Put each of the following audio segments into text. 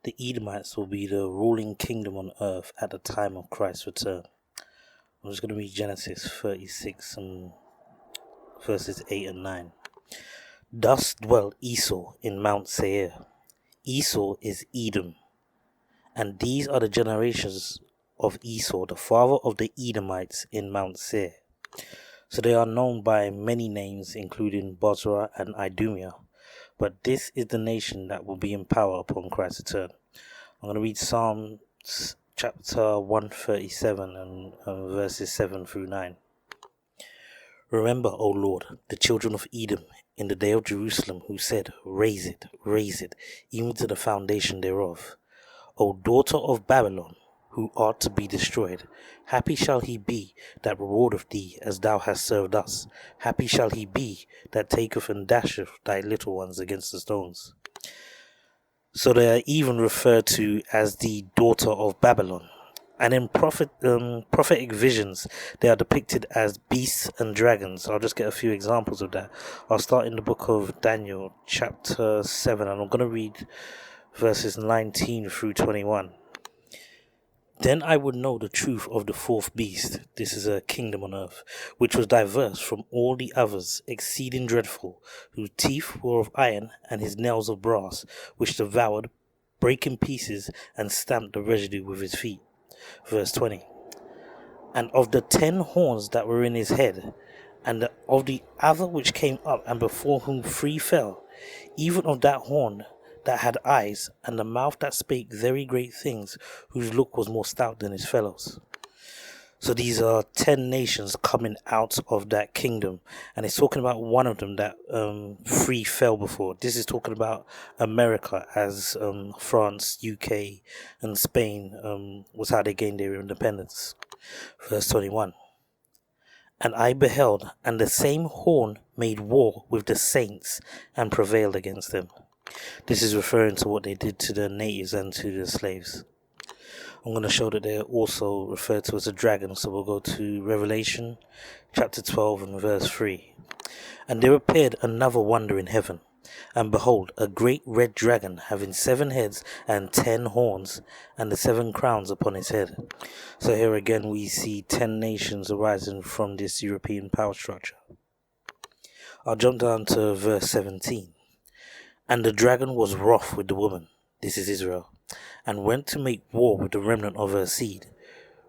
The Edomites will be the ruling kingdom on earth at the time of Christ's return. I'm just going to read Genesis 36 and verses 8 and 9. Thus dwelt Esau in Mount Seir. Esau is Edom. And these are the generations of Esau, the father of the Edomites in Mount Seir. So they are known by many names, including Bozrah and Idumea. But this is the nation that will be in power upon Christ's return. I'm going to read Psalms chapter 137 and verses 7 through 9. Remember, O Lord, the children of Edom in the day of Jerusalem, who said, raise it, even to the foundation thereof. O daughter of Babylon, who art to be destroyed, happy shall he be that rewardeth thee as thou hast served us. Happy shall he be that taketh and dasheth thy little ones against the stones. So they are even referred to as the daughter of Babylon. And in prophetic visions, they are depicted as beasts and dragons. I'll just get a few examples of that. I'll start in the book of Daniel, chapter 7, and I'm going to read verses 19 through 21. Then I would know the truth of the fourth beast, this is a kingdom on earth, which was diverse from all the others, exceeding dreadful, whose teeth were of iron, and his nails of brass, which devoured, brake in pieces, and stamped the residue with his feet. Verse 20. And of the 10 horns that were in his head, and of the other which came up, and before whom 3 fell, even of that horn that had eyes, and the mouth that spake very great things, whose look was more stout than his fellows. So these are 10 nations coming out of that kingdom, and it's talking about one of them that 3 fell before. This is talking about America, as France, UK and Spain was how they gained their independence. Verse 21. And I beheld, and the same horn made war with the saints and prevailed against them. This is referring to what they did to the natives and to the slaves. I'm going to show that they're also referred to as a dragon, so we'll go to Revelation chapter 12 and verse 3. And there appeared another wonder in heaven, and behold, a great red dragon, having 7 heads and 10 horns, and the 7 crowns upon his head. So here again we see 10 nations arising from this European power structure. I'll jump down to verse 17. And the dragon was wroth with the woman, this is Israel, and went to make war with the remnant of her seed,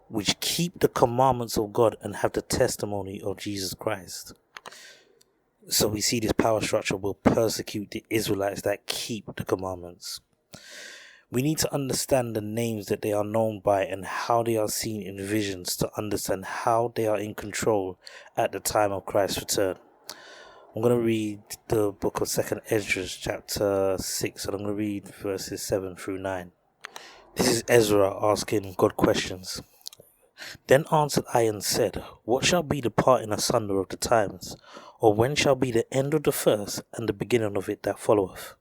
which keep the commandments of God and have the testimony of Jesus Christ. So we see this power structure will persecute the Israelites that keep the commandments. We need to understand the names that they are known by and how they are seen in visions to understand how they are in control at the time of Christ's return. I'm going to read the book of 2nd Ezra chapter 6, and I'm going to read verses 7 through 9. This is Ezra asking God questions. Then answered I and said, what shall be the parting asunder of the times? Or when shall be the end of the first and the beginning of it that followeth?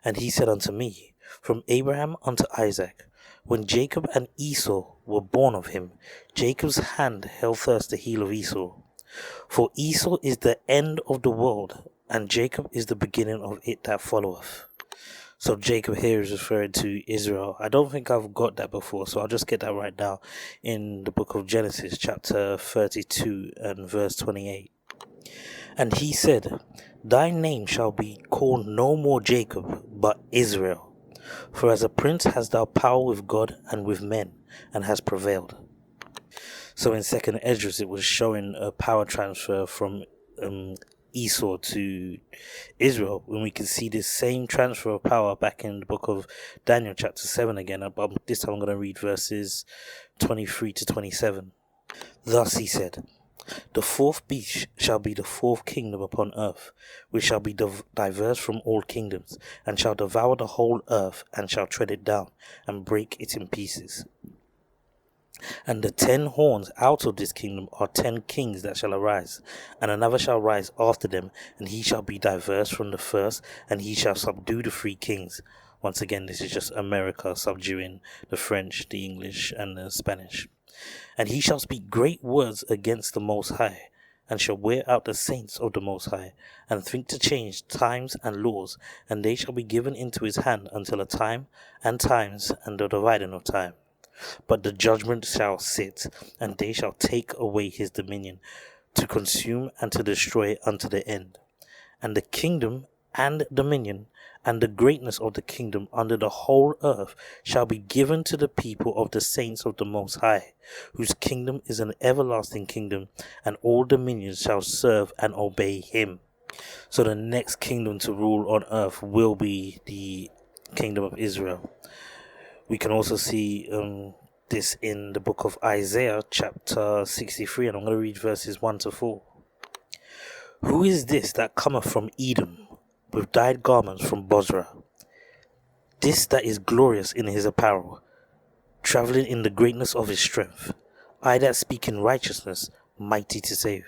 And he said unto me, from Abraham unto Isaac, when Jacob and Esau were born of him, Jacob's hand held fast the heel of Esau. For Esau is the end of the world, and Jacob is the beginning of it that followeth. So Jacob here is referring to Israel. I don't think I've got that before, so I'll just get that right now in the book of Genesis, chapter 32 and verse 28. And he said, thy name shall be called no more Jacob, but Israel. For as a prince hast thou power with God and with men, and hast prevailed. So in 2nd Ezra, it was showing a power transfer from Esau to Israel, when we can see this same transfer of power back in the book of Daniel chapter 7 again. But this time I'm going to read verses 23 to 27. Thus he said, the 4th beast shall be the 4th kingdom upon earth, which shall be diverse from all kingdoms, and shall devour the whole earth, and shall tread it down, and break it in pieces. And the 10 horns out of this kingdom are 10 kings that shall arise, and another shall rise after them, and he shall be diverse from the first, and he shall subdue the 3 kings. Once again, this is just America subduing the French, the English, and the Spanish. And he shall speak great words against the Most High, and shall wear out the saints of the Most High, and think to change times and laws, and they shall be given into his hand until a time and times and the dividing of time. But the judgment shall sit, and they shall take away his dominion, to consume and to destroy unto the end. And the kingdom and dominion and the greatness of the kingdom under the whole earth shall be given to the people of the saints of the Most High, whose kingdom is an everlasting kingdom, and all dominions shall serve and obey him. So the next kingdom to rule on earth will be the kingdom of Israel. We can also see this in the book of Isaiah chapter 63, and I'm going to read verses 1 to 4. Who is this that cometh from Edom, with dyed garments from Bozrah? This that is glorious in his apparel, travelling in the greatness of his strength. I that speak in righteousness, mighty to save.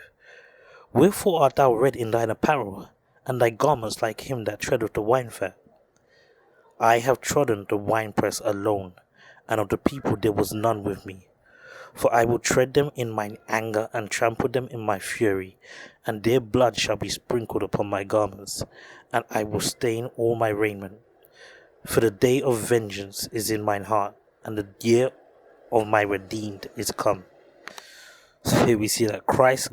Wherefore art thou red in thine apparel, and thy garments like him that treadeth the winefat? I have trodden the winepress alone, and of the people there was none with me. For I will tread them in mine anger, and trample them in my fury, and their blood shall be sprinkled upon my garments, and I will stain all my raiment. For the day of vengeance is in mine heart, and the year of my redeemed is come. So here we see that Christ's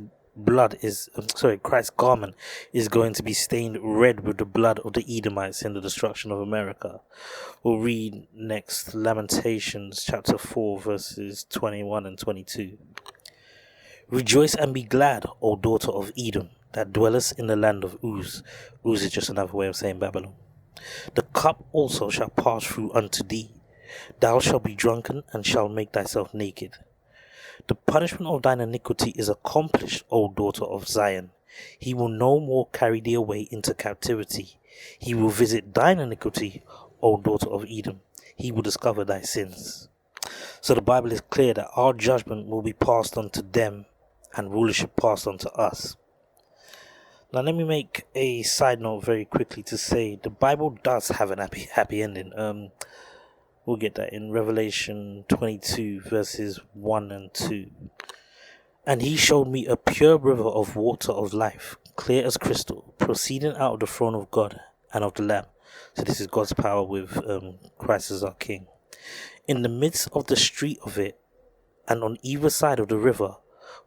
garment is going to be stained red with the blood of the Edomites in the destruction of America. We'll read next Lamentations chapter 4 verses 21 and 22. Rejoice and be glad, O daughter of Edom, that dwellest in the land of Uz. Uz is just another way of saying Babylon. The cup also shall pass through unto thee. Thou shalt be drunken, and shalt make thyself naked. The punishment of thine iniquity is accomplished, O daughter of Zion. He will no more carry thee away into captivity. He will visit thine iniquity, O daughter of Edom. He will discover thy sins. So the Bible is clear that our judgment will be passed on to them, and rulership passed on to us. Now let me make a side note very quickly to say the Bible does have an happy ending. We'll get that in Revelation 22 verses 1 and 2. And he showed me a pure river of water of life, clear as crystal, proceeding out of the throne of God and of the Lamb. So this is God's power with Christ as our King. In the midst of the street of it, and on either side of the river,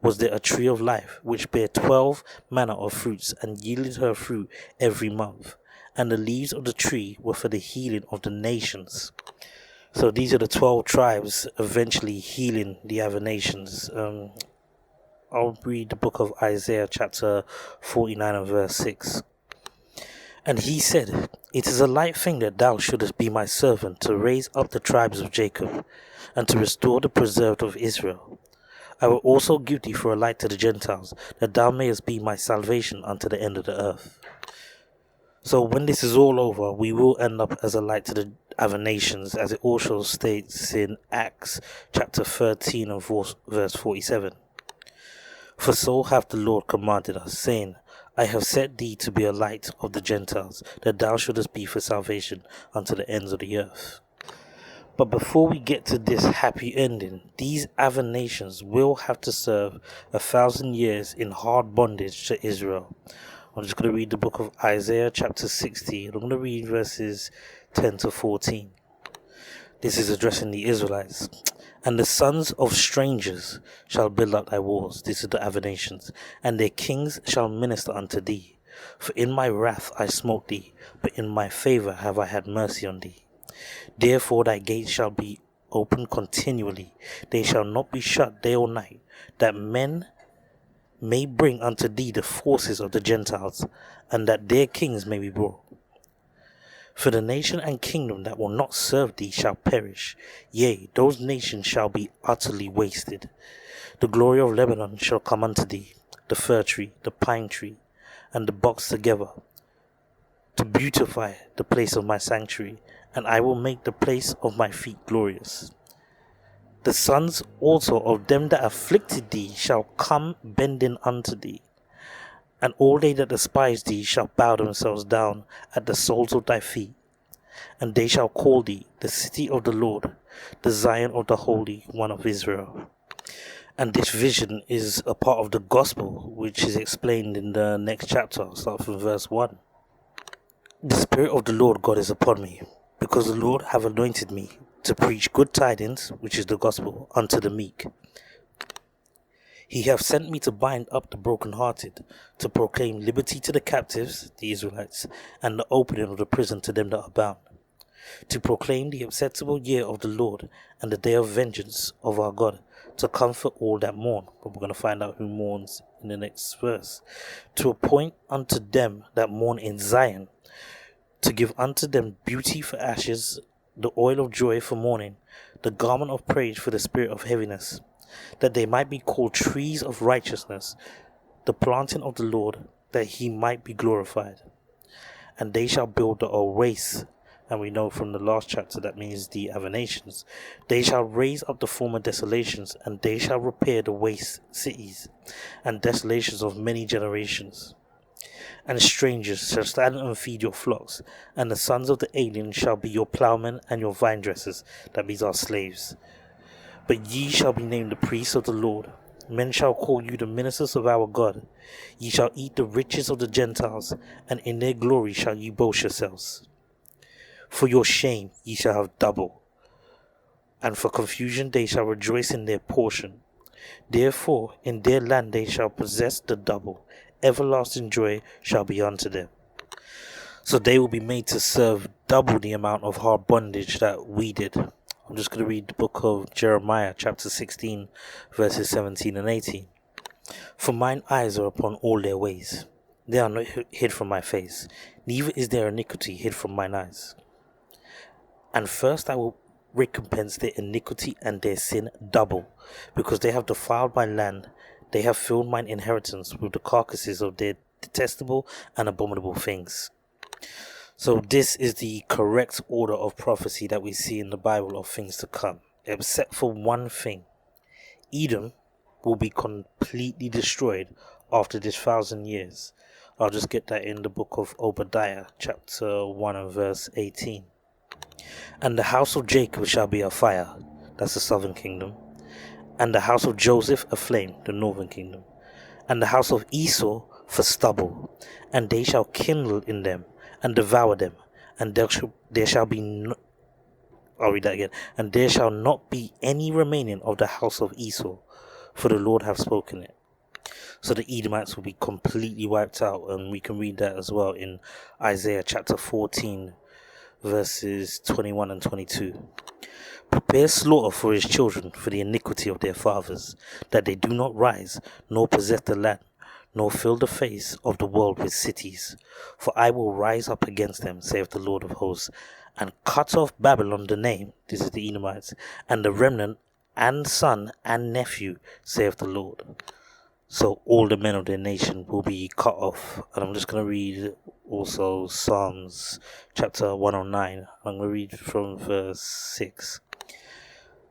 was there a tree of life, which bare 12 manner of fruits, and yielded her fruit every month. And the leaves of the tree were for the healing of the nations. So these are the 12 tribes eventually healing the other nations. I'll read the book of Isaiah chapter 49 and verse 6. And he said, It is a light thing that thou shouldest be my servant, to raise up the tribes of Jacob, and to restore the preserved of Israel. I will also give thee for a light to the Gentiles, that thou mayest be my salvation unto the end of the earth. So when this is all over, we will end up as a light to the other nations, as it also states in Acts chapter 13 and verse 47. For so hath the Lord commanded us, saying, I have set thee to be a light of the Gentiles, that thou shouldest be for salvation unto the ends of the earth. But before we get to this happy ending, these other nations will have to serve 1,000 years in hard bondage to Israel. I'm just going to read the book of Isaiah chapter 60. I'm going to read verses 10 to 14. This is addressing the Israelites. And the sons of strangers shall build up thy walls. This is the other nations. And their kings shall minister unto thee. For in my wrath I smote thee, but in my favour have I had mercy on thee. Therefore thy gates shall be open continually. They shall not be shut day or night, that men may bring unto thee the forces of the Gentiles, and that their kings may be brought. For the nation and kingdom that will not serve thee shall perish. Yea, those nations shall be utterly wasted. The glory of Lebanon shall come unto thee, the fir tree, the pine tree, and the box together, to beautify the place of my sanctuary, and I will make the place of my feet glorious. The sons also of them that afflicted thee shall come bending unto thee, and all they that despise thee shall bow themselves down at the soles of thy feet. And they shall call thee the city of the Lord, the Zion of the Holy One of Israel. And this vision is a part of the gospel, which is explained in the next chapter. I'll start from verse 1. The Spirit of the Lord God is upon me, because the Lord have anointed me to preach good tidings, which is the gospel, unto the meek. He hath sent me to bind up the brokenhearted, to proclaim liberty to the captives, the Israelites, and the opening of the prison to them that are bound, to proclaim the acceptable year of the Lord, and the day of vengeance of our God, to comfort all that mourn. But we're going to find out who mourns in the next verse. To appoint unto them that mourn in Zion, to give unto them beauty for ashes, the oil of joy for mourning, the garment of praise for the spirit of heaviness, that they might be called trees of righteousness, the planting of the Lord, that he might be glorified. And they shall build the old waste. And we know from the last chapter that means the other nations. They shall raise up the former desolations, and they shall repair the waste cities, and desolations of many generations. And strangers shall stand and feed your flocks, and the sons of the alien shall be your ploughmen and your vine dressers, that means our slaves. But ye shall be named the priests of the Lord. Men shall call you the ministers of our God. Ye shall eat the riches of the Gentiles, and in their glory shall ye boast yourselves. For your shame ye shall have double, and for confusion they shall rejoice in their portion. Therefore in their land they shall possess the double. Everlasting joy shall be unto them. So they will be made to serve double the amount of hard bondage that we did. I'm just going to read the book of Jeremiah, chapter 16, verses 17 and 18. For mine eyes are upon all their ways. They are not hid from my face, neither is their iniquity hid from mine eyes. And first I will recompense their iniquity and their sin double, because they have defiled my land. They have filled mine inheritance with the carcasses of their detestable and abominable things. So this is the correct order of prophecy that we see in the Bible of things to come, except for one thing. Edom will be completely destroyed after this 1,000 years. I'll just get that in the book of Obadiah, chapter 1 and verse 18. And the house of Jacob shall be a fire, that's the southern kingdom, and the house of Joseph a flame, the northern kingdom, and the house of Esau for stubble, and they shall kindle in them and devour them, and there shall be I'll read that again. And there shall not be any remaining of the house of Esau, for the Lord hath spoken it. So the Edomites will be completely wiped out, and we can read that as well in Isaiah chapter 14, verses 21 and 22. Prepare slaughter for his children for the iniquity of their fathers, that they do not rise, nor possess the land, nor fill the face of the world with cities. For I will rise up against them, saith the Lord of hosts, and cut off Babylon the name, this is the Edomites, and the remnant, and son and nephew, saith the Lord. So all the men of their nation will be cut off. And I'm just going to read also Psalms chapter 109. I'm going to read from verse 6.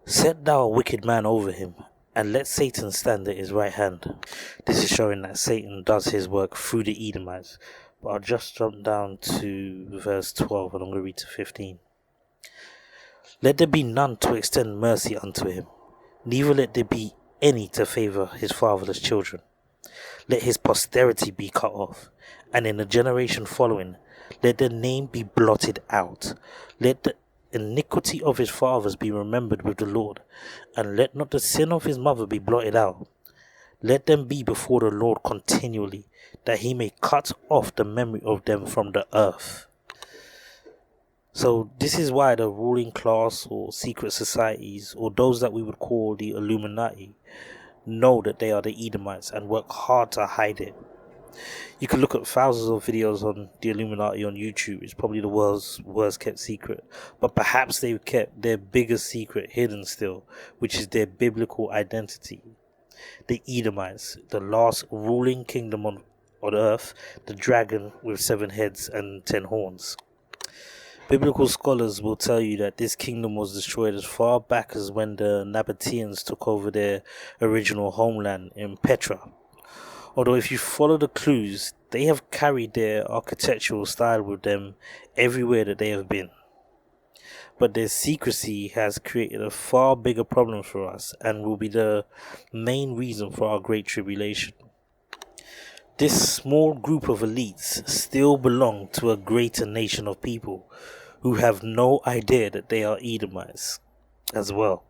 Set thou a wicked man over him, and let Satan stand at his right hand. This is showing that Satan does his work through the Edomites. But I'll just jump down to verse 12 and I'm going to read to 15. Let there be none to extend mercy unto him, neither let there be any to favour his fatherless children. Let his posterity be cut off, and in the generation following, let their name be blotted out. Let the iniquity of his fathers be remembered with the Lord, and let not the sin of his mother be blotted out. Let them be before the Lord continually, that he may cut off the memory of them from the earth. So this is why the ruling class or secret societies, or those that we would call the illuminati, know that they are the Edomites and work hard to hide it. You can look at thousands of videos on the Illuminati on YouTube. It's probably the world's worst kept secret. But perhaps they've kept their biggest secret hidden still, which is their biblical identity. The Edomites, the last ruling kingdom on earth, the dragon with 7 heads and 10 horns. Biblical scholars will tell you that this kingdom was destroyed as far back as when the Nabateans took over their original homeland in Petra. Although if you follow the clues, they have carried their architectural style with them everywhere that they have been. But their secrecy has created a far bigger problem for us and will be the main reason for our great tribulation. This small group of elites still belong to a greater nation of people who have no idea that they are Edomites as well.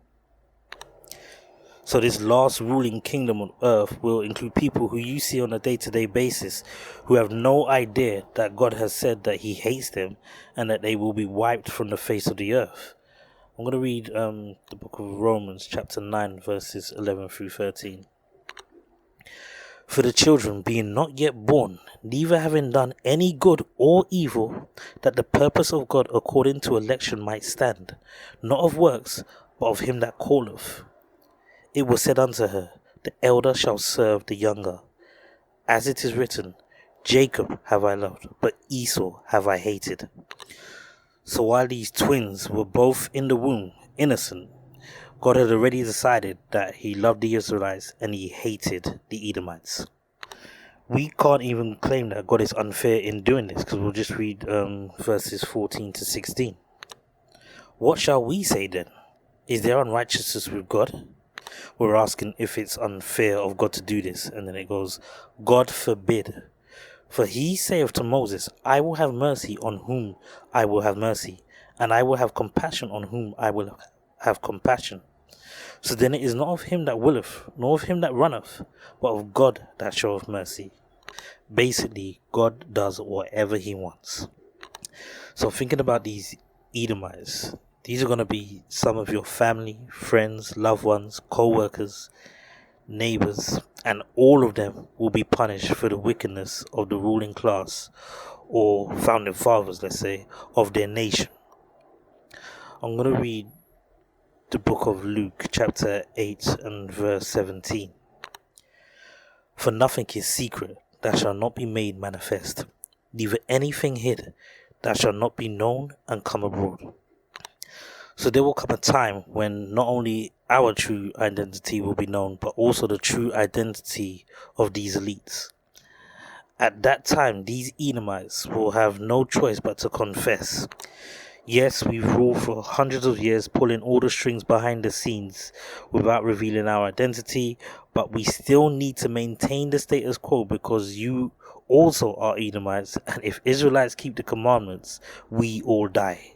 So this last ruling kingdom on earth will include people who you see on a day-to-day basis who have no idea that God has said that he hates them and that they will be wiped from the face of the earth. I'm going to read the book of Romans chapter 9 verses 11 through 13. For the children being not yet born, neither having done any good or evil, that the purpose of God according to election might stand, not of works, but of him that calleth. It was said unto her, the elder shall serve the younger. As it is written, Jacob have I loved, but Esau have I hated. So while these twins were both in the womb, innocent, God had already decided that he loved the Israelites and he hated the Edomites. We can't even claim that God is unfair in doing this, because we'll just read verses 14 to 16. What shall we say then? Is there unrighteousness with God? We're asking if it's unfair of God to do this. And then it goes, God forbid. For he saith to Moses, I will have mercy on whom I will have mercy, and I will have compassion on whom I will have compassion. So then it is not of him that willeth, nor of him that runneth, but of God that showeth mercy. Basically, God does whatever he wants. So thinking about these Edomites, these are going to be some of your family, friends, loved ones, co-workers, neighbors, and all of them will be punished for the wickedness of the ruling class, or founding fathers, let's say, of their nation. I'm going to read the book of Luke chapter 8 and verse 17. For nothing is secret that shall not be made manifest, neither anything hid that shall not be known and come abroad. So there will come a time when not only our true identity will be known, but also the true identity of these elites. At that time, these Edomites will have no choice but to confess. Yes, we've ruled for hundreds of years, pulling all the strings behind the scenes without revealing our identity, but we still need to maintain the status quo because you also are Edomites, and if Israelites keep the commandments, we all die.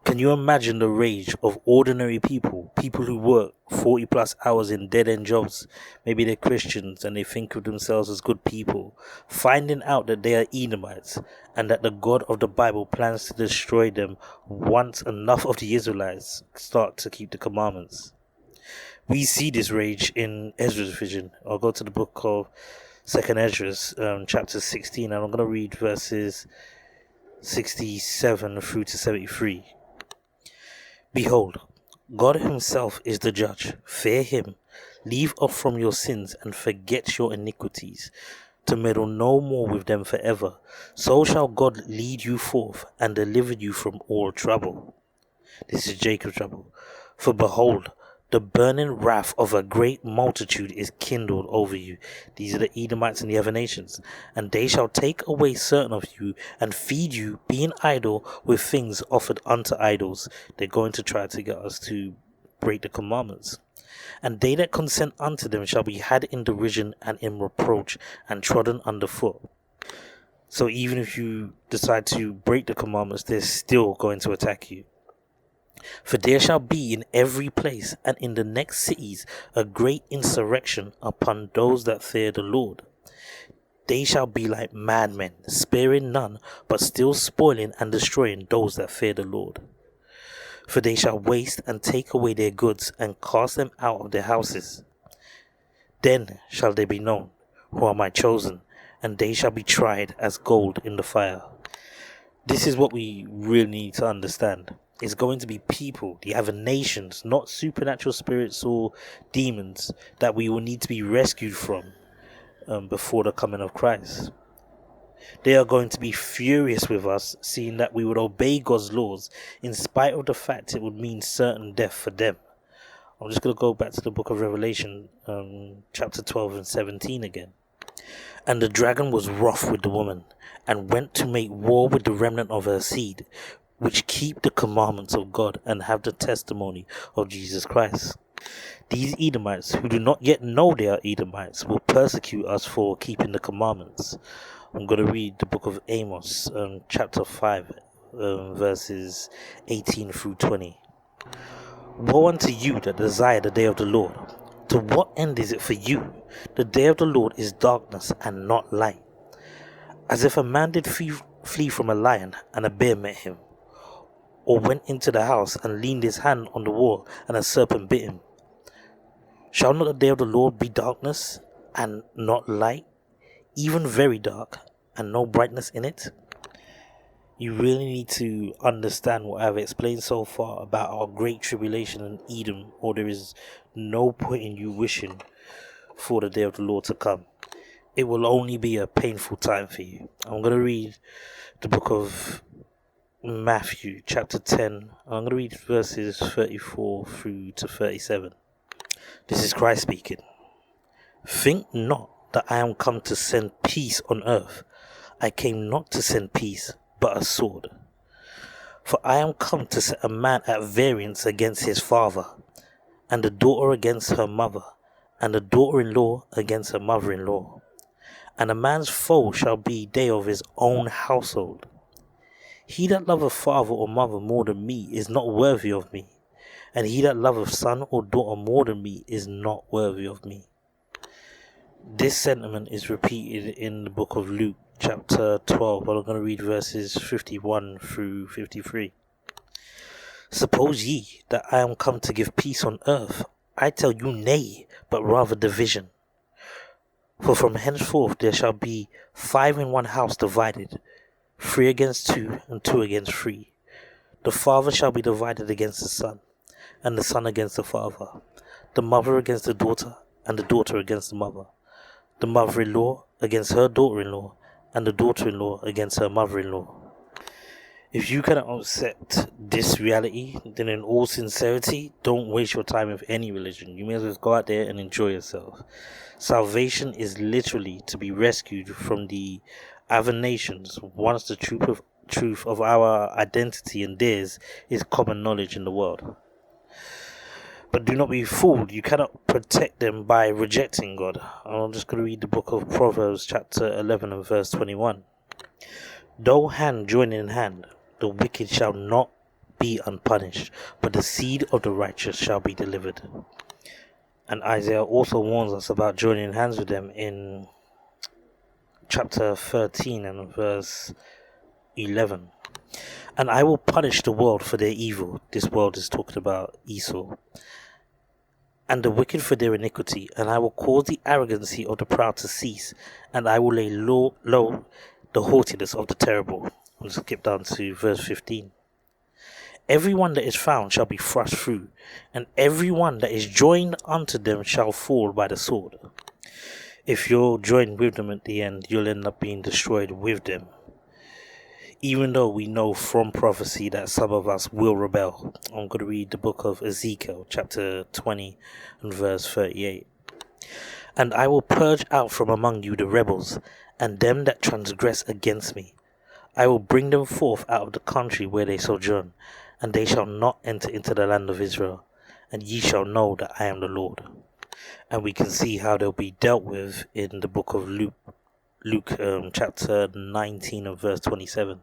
Can you imagine the rage of ordinary people who work 40 plus hours in dead-end jobs, maybe they're Christians and they think of themselves as good people, finding out that they are Edomites and that the God of the Bible plans to destroy them once enough of the Israelites start to keep the commandments? We see this rage in Ezra's vision. I'll go to the book of 2nd Ezra, chapter 16, and I'm going to read verses 67 through to 73. Behold, God himself is the judge. Fear him, leave off from your sins, and forget your iniquities, to meddle no more with them forever. So shall God lead you forth, and deliver you from all trouble. This is Jacob's trouble. For behold, the burning wrath of a great multitude is kindled over you. These are the Edomites and the other nations. And they shall take away certain of you, and feed you, being idle, with things offered unto idols. They're going to try to get us to break the commandments. And they that consent unto them shall be had in derision and in reproach, and trodden under foot. So even if you decide to break the commandments, they're still going to attack you. For there shall be in every place and in the next cities a great insurrection upon those that fear the Lord. They shall be like madmen, sparing none, but still spoiling and destroying those that fear the Lord. For they shall waste and take away their goods and cast them out of their houses. Then shall they be known, who are my chosen, and they shall be tried as gold in the fire. This is what we really need to understand. It's going to be people, the other nations, not supernatural spirits or demons, that we will need to be rescued from before the coming of Christ. They are going to be furious with us, seeing that we would obey God's laws, in spite of the fact it would mean certain death for them. I'm just going to go back to the book of Revelation, chapter 12 and 17 again. And the dragon was wroth with the woman, and went to make war with the remnant of her seed, which keep the commandments of God and have the testimony of Jesus Christ. These Edomites, who do not yet know they are Edomites, will persecute us for keeping the commandments. I'm going to read the book of Amos, chapter 5, verses 18 through 20. Woe unto you that desire the day of the Lord! To what end is it for you? The day of the Lord is darkness and not light. As if a man did flee from a lion, and a bear met him, or went into the house and leaned his hand on the wall, and a serpent bit him. Shall not the day of the Lord be darkness and not light, even very dark, and no brightness in it? You really need to understand what I've explained so far about our great tribulation in Edom, or there is no point in you wishing for the day of the Lord to come. It will only be a painful time for you. I'm going to read the book of Matthew, chapter 10. I'm going to read verses 34 through to 37. This is Christ speaking. Think not that I am come to send peace on earth. I came not to send peace, but a sword. For I am come to set a man at variance against his father, and the daughter against her mother, and the daughter-in-law against her mother-in-law. And a man's foe shall be they of his own household. He that loveth father or mother more than me is not worthy of me, and he that loveth son or daughter more than me is not worthy of me. This sentiment is repeated in the book of Luke, chapter 12, but I'm going to read verses 51 through 53. Suppose ye that I am come to give peace on earth? I tell you nay, but rather division. For from henceforth there shall be 5 in one house divided, 3 against 2, and 2 against 3. The father shall be divided against the son, and the son against the father, the mother against the daughter, and the daughter against the mother, the mother-in-law against her daughter-in-law, and the daughter-in-law against her mother-in-law. If you cannot accept this reality, then in all sincerity, don't waste your time with any religion. You may as well go out there and enjoy yourself. Salvation is literally to be rescued from the other nations once the truth of our identity and theirs is common knowledge in the world. But do not be fooled. You cannot protect them by rejecting God. I'm just going to read the book of Proverbs chapter 11 and verse 21. Though hand join in hand, the wicked shall not be unpunished, but the seed of the righteous shall be delivered. And Isaiah also warns us about joining hands with them in chapter 13 and verse 11. And I will punish the world for their evil. This world is talking about Esau. And the wicked for their iniquity. And I will cause the arrogancy of the proud to cease. And I will lay low the haughtiness of the terrible. I'll skip down to verse 15. Everyone that is found shall be thrust through, and everyone that is joined unto them shall fall by the sword. If you're joined with them at the end, you'll end up being destroyed with them. Even though we know from prophecy that some of us will rebel. I'm going to read the book of Ezekiel, chapter 20 and verse 38. And I will purge out from among you the rebels, and them that transgress against me. I will bring them forth out of the country where they sojourn, and they shall not enter into the land of Israel, and ye shall know that I am the Lord. And we can see how they'll be dealt with in the book of Luke chapter 19 and verse 27.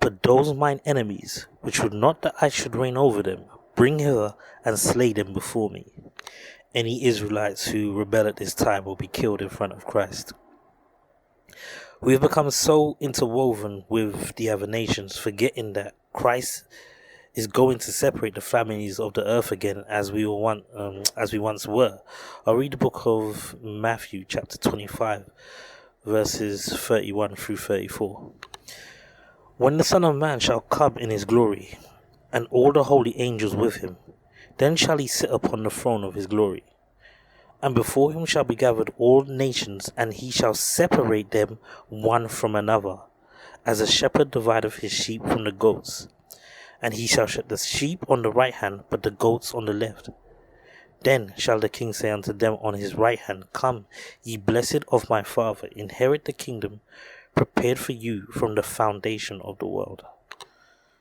But those mine enemies, which would not that I should reign over them, bring hither and slay them before me. Any Israelites who rebel at this time will be killed in front of Christ. We have become so interwoven with the other nations, forgetting that Christ is going to separate the families of the earth again as we once were. I'll read the book of Matthew, chapter 25, verses 31 through 34. When the Son of Man shall come in his glory, and all the holy angels with him, then shall he sit upon the throne of his glory. And before him shall be gathered all nations, and he shall separate them one from another, as a shepherd divideth his sheep from the goats. And he shall set the sheep on the right hand, but the goats on the left. Then shall the king say unto them on his right hand, Come, ye blessed of my Father, inherit the kingdom prepared for you from the foundation of the world.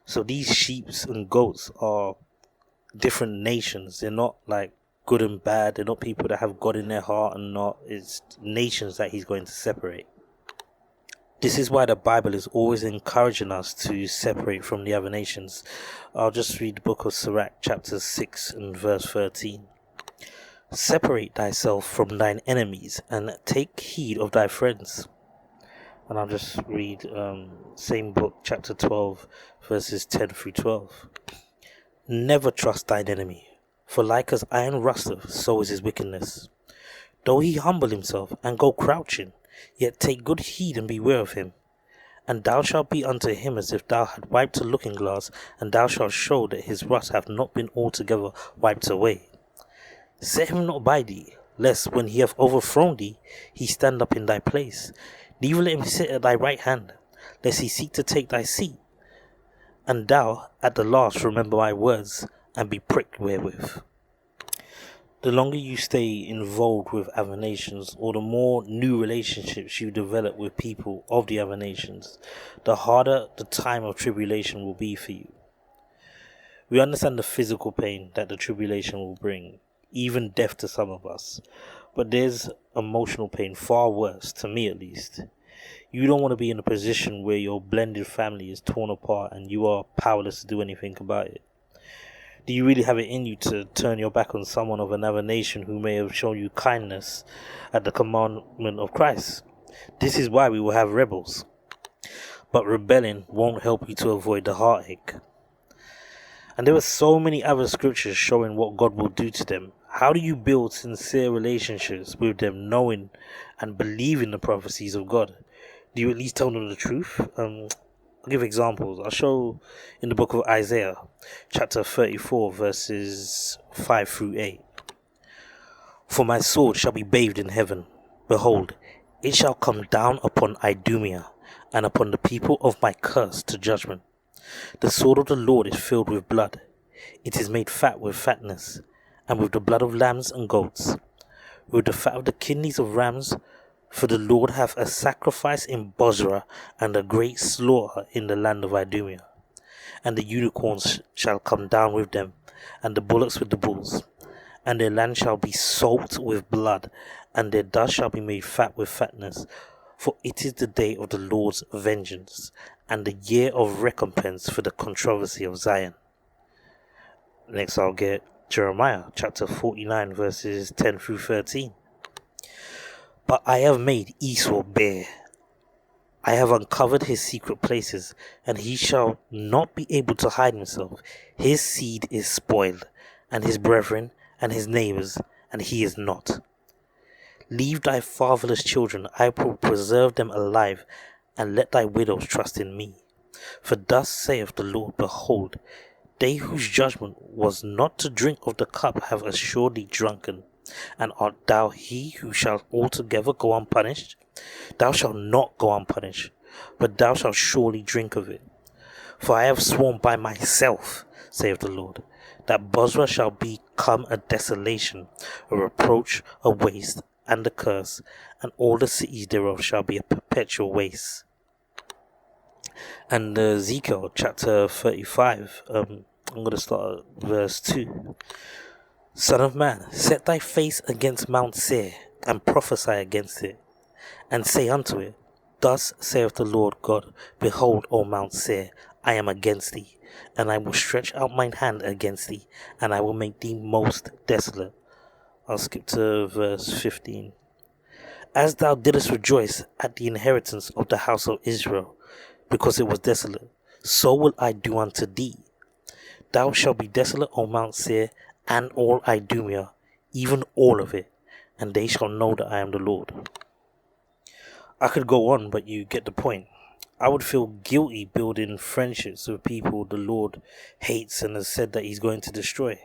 So these sheep and goats are different nations. They're not like good and bad. They're not people that have God in their heart and not. It's nations that he's going to separate. This is why the Bible is always encouraging us to separate from the other nations. I'll just read the book of Sirach, chapter 6 and verse 13. Separate thyself from thine enemies and take heed of thy friends. And I'll just read same book, chapter 12, verses 10 through 12. Never trust thine enemy, for like as iron rusteth, so is his wickedness. Though he humble himself and go crouching, yet take good heed and beware of him. And thou shalt be unto him as if thou had wiped a looking glass, and thou shalt show that his rust hath not been altogether wiped away. Set him not by thee, lest when he hath overthrown thee, he stand up in thy place. Neither let him sit at thy right hand, lest he seek to take thy seat. And thou at the last remember my words, and be pricked wherewith. The longer you stay involved with other nations, or the more new relationships you develop with people of the other nations, the harder the time of tribulation will be for you. We understand the physical pain that the tribulation will bring, even death to some of us. But there's emotional pain far worse, to me at least. You don't want to be in a position where your blended family is torn apart and you are powerless to do anything about it. Do you really have it in you to turn your back on someone of another nation who may have shown you kindness at the commandment of Christ? This is why we will have rebels. But rebelling won't help you to avoid the heartache. And there are so many other scriptures showing what God will do to them. How do you build sincere relationships with them, knowing and believing the prophecies of God? Do you at least tell them the truth? I'll give examples. I'll show in the book of Isaiah, chapter 34, verses 5 through 8. For my sword shall be bathed in heaven. Behold, it shall come down upon Idumea, and upon the people of my curse to judgment. The sword of the Lord is filled with blood. It is made fat with fatness, and with the blood of lambs and goats, with the fat of the kidneys of rams. For the Lord hath a sacrifice in Bozrah, and a great slaughter in the land of Idumea. And the unicorns shall come down with them, and the bullocks with the bulls. And their land shall be salt with blood, and their dust shall be made fat with fatness. For it is the day of the Lord's vengeance, and the year of recompense for the controversy of Zion. Next I'll get Jeremiah chapter 49 verses 10 through 13. But I have made Esau bare. I have uncovered his secret places, and he shall not be able to hide himself. His seed is spoiled, and his brethren, and his neighbors, and he is not. Leave thy fatherless children, I will preserve them alive, and let thy widows trust in me. For thus saith the Lord, behold, they whose judgment was not to drink of the cup have assuredly drunken. And art thou he who shall altogether go unpunished? Thou shalt not go unpunished, but thou shalt surely drink of it. For I have sworn by myself, saith the Lord, that Bozrah shall become a desolation, a reproach, a waste, and a curse, and all the cities thereof shall be a perpetual waste. And Ezekiel chapter 35, I'm going to start at verse 2. Son of man, set thy face against Mount Seir, and prophesy against it, and say unto it, Thus saith the Lord God, Behold, O Mount Seir, I am against thee, and I will stretch out mine hand against thee, and I will make thee most desolate. I'll skip to verse 15. As thou didst rejoice at the inheritance of the house of Israel, because it was desolate, so will I do unto thee. Thou shalt be desolate, O Mount Seir, and all Idumea, even all of it, and they shall know that I am the Lord. I could go on, but you get the point. I would feel guilty building friendships with people the Lord hates and has said that he's going to destroy.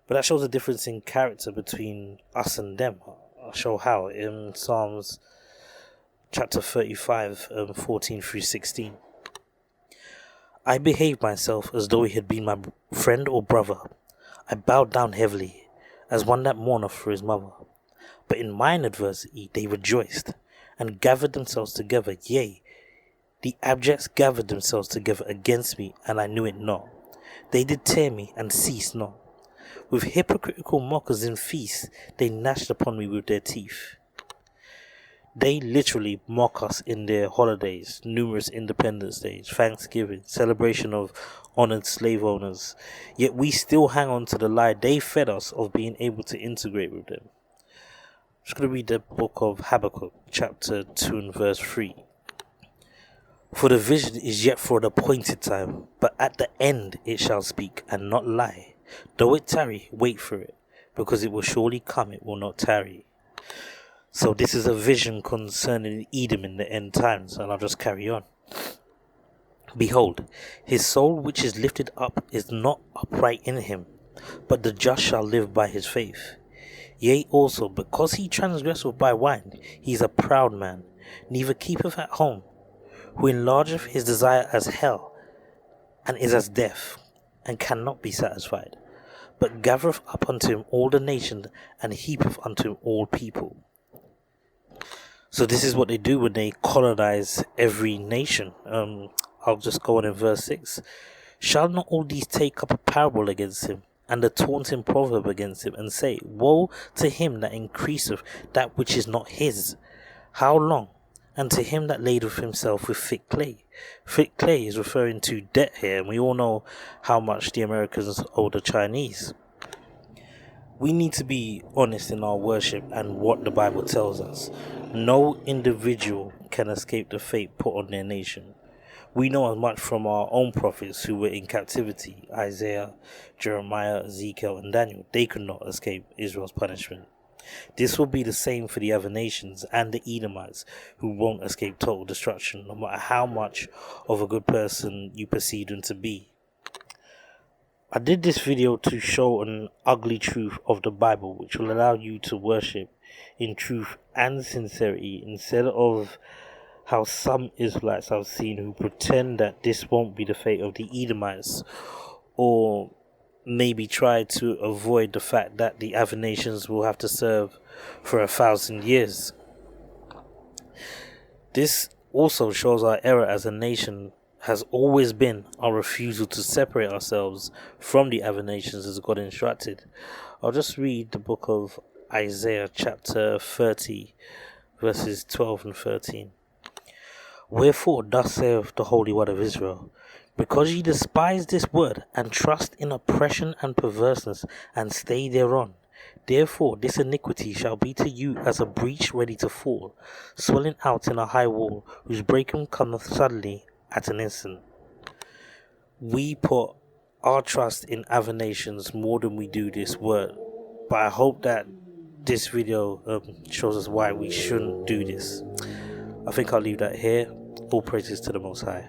But that shows a difference in character between us and them. I'll show how in Psalms chapter 35, 14 through 16. I behaved myself as though he had been my friend or brother. I bowed down heavily, as one that mourneth for his mother. But in mine adversity they rejoiced, and gathered themselves together. Yea, The abjects gathered themselves together against me, and I knew it not. They did tear me, and ceased not. With hypocritical mockers in feasts, they gnashed upon me with their teeth. They literally mock us in their holidays, numerous Independence Days, Thanksgiving, celebration of honored slave owners. Yet we still hang on to the lie they fed us of being able to integrate with them. I'm just going to read the book of Habakkuk, chapter 2 and verse 3. For the vision is yet for an appointed time, but at the end it shall speak and not lie. Though it tarry, wait for it, because it will surely come, it will not tarry. So this is a vision concerning Edom in the end times, and I'll just carry on. Behold, his soul which is lifted up is not upright in him, but the just shall live by his faith. Yea also, because he transgresseth by wine, he is a proud man, neither keepeth at home, who enlargeth his desire as hell, and is as death, and cannot be satisfied, but gathereth up unto him all the nations, and heapeth unto him all people. So this is what they do when they colonize every nation. I'll just go on in verse 6. Shall not all these take up a parable against him, and a taunting proverb against him, and say, Woe to him that increaseth that which is not his! How long? And to him that ladeth himself with thick clay. Thick clay is referring to debt here, and we all know how much the Americans owe the Chinese. We need to be honest in our worship and what the Bible tells us. No individual can escape the fate put on their nation. We know as much from our own prophets who were in captivity, Isaiah, Jeremiah, Ezekiel, and Daniel. They could not escape Israel's punishment. This will be the same for the other nations and the Edomites, who won't escape total destruction, no matter how much of a good person you perceive them to be. I did this video to show an ugly truth of the Bible, which will allow you to worship in truth and sincerity, instead of how some Israelites I've seen who pretend that this won't be the fate of the Edomites, or maybe try to avoid the fact that the other nations will have to serve for 1,000 years. This also shows our error as a nation has always been our refusal to separate ourselves from the other nations as God instructed. I'll just read the book of Isaiah chapter 30 verses 12 and 13. Wherefore thus saith the Holy One of Israel, because ye despise this word, and trust in oppression and perverseness, and stay thereon, therefore this iniquity shall be to you as a breach ready to fall, swelling out in a high wall, whose breaking cometh suddenly at an instant. We put our trust in other nations more than we do this word, but I hope that this video shows us why we shouldn't do this. I think I'll leave that here. All praises to the Most High.